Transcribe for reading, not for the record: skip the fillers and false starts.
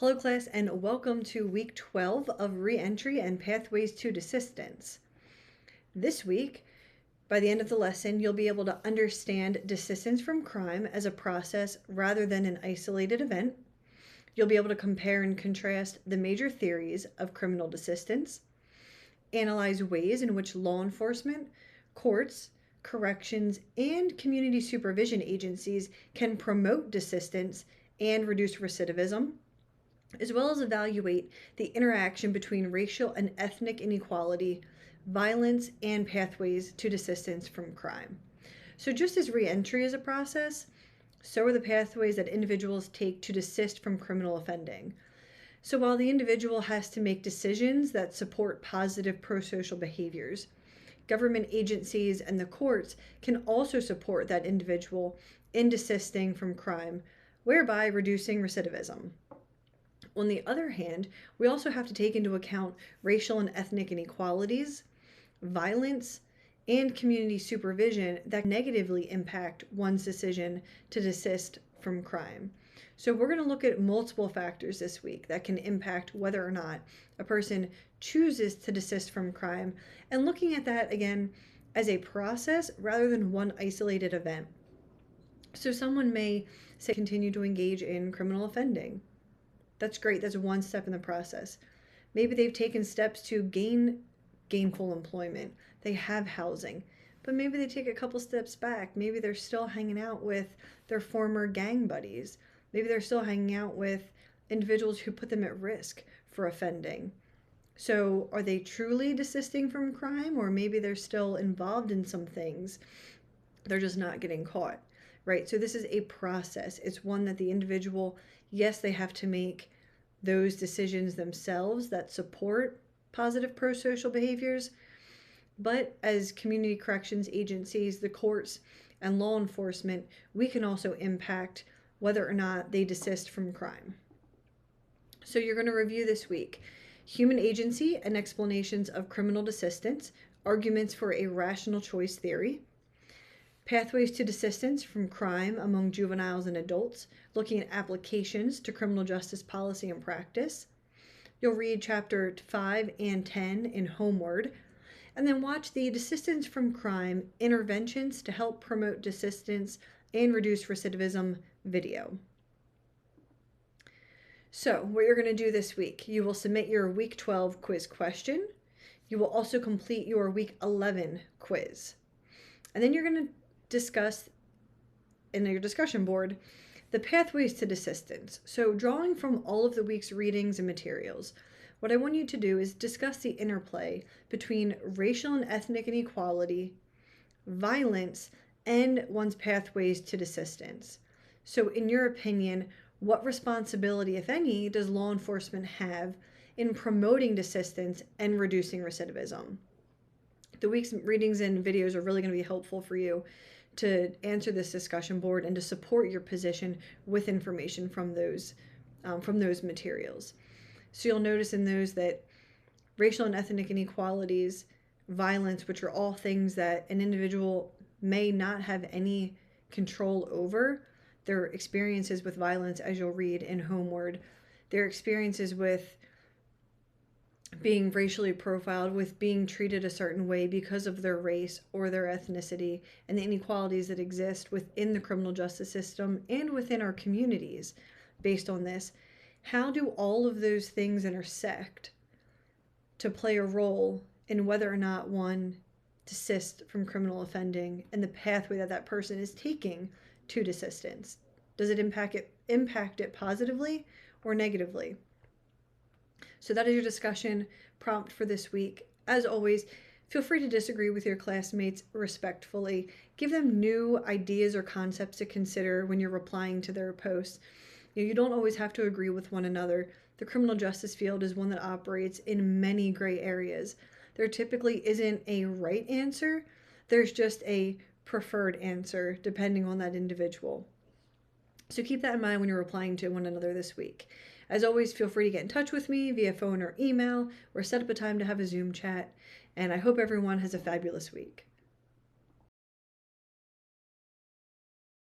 Hello class and welcome to week 12 of Reentry and Pathways to Desistance. This week, by the end of the lesson, you'll be able to understand desistance from crime as a process rather than an isolated event. You'll be able to compare and contrast the major theories of criminal desistance, analyze ways in which law enforcement, courts, corrections, and community supervision agencies can promote desistance and reduce recidivism, as well as evaluate the interaction between racial and ethnic inequality, violence, and pathways to desistance from crime. So just as reentry is a process, so are the pathways that individuals take to desist from criminal offending. So while the individual has to make decisions that support positive pro-social behaviors, government agencies and the courts can also support that individual in desisting from crime, whereby reducing recidivism. On the other hand, we also have to take into account racial and ethnic inequalities, violence, and community supervision that negatively impact one's decision to desist from crime. So we're going to look at multiple factors this week that can impact whether or not a person chooses to desist from crime, and looking at that again as a process rather than one isolated event. So someone may say continue to engage in criminal offending. That's great. That's one step in the process. Maybe they've taken steps to gain gainful employment. They have housing, but maybe they take a couple steps back. Maybe they're still hanging out with their former gang buddies. Maybe they're still hanging out with individuals who put them at risk for offending. So are they truly desisting from crime, or maybe they're still involved in some things? They're just not getting caught, right? So this is a process. It's one that the individual, yes, they have to make those decisions themselves that support positive pro-social behaviors, but as community corrections agencies, the courts, and law enforcement, we can also impact whether or not they desist from crime. So you're going to review this week: human agency and explanations of criminal desistance, arguments for a rational choice theory, pathways to desistance from crime among juveniles and adults, looking at applications to criminal justice policy and practice. You'll read chapter 5 and 10 in Homeward, and then watch the Desistance from Crime Interventions to Help Promote Desistance and Reduce Recidivism video. So what you're going to do this week: you will submit your week 12 quiz question. You will also complete your week 11 quiz. And then you're going to discuss in your discussion board the pathways to desistance. So drawing from all of the week's readings and materials, what I want you to do is discuss the interplay between racial and ethnic inequality, violence, and one's pathways to desistance. So in your opinion, what responsibility, if any, does law enforcement have in promoting desistance and reducing recidivism? The week's readings and videos are really going to be helpful for you to answer this discussion board and to support your position with information from those materials. So you'll notice in those that racial and ethnic inequalities, violence, which are all things that an individual may not have any control over, their experiences with violence, as you'll read in Homeward, their experiences with being racially profiled, with being treated a certain way because of their race or their ethnicity, and the inequalities that exist within the criminal justice system and within our communities based on this. How do all of those things intersect to play a role in whether or not one desists from criminal offending and the pathway that that person is taking to desistance? Does it impact it positively or negatively? So that is your discussion prompt for this week. As always, feel free to disagree with your classmates respectfully. Give them new ideas or concepts to consider when you're replying to their posts. You don't always have to agree with one another. The criminal justice field is one that operates in many gray areas. There typically isn't a right answer. There's just a preferred answer depending on that individual. So keep that in mind when you're replying to one another this week. As always, feel free to get in touch with me via phone or email, or set up a time to have a Zoom chat. And I hope everyone has a fabulous week.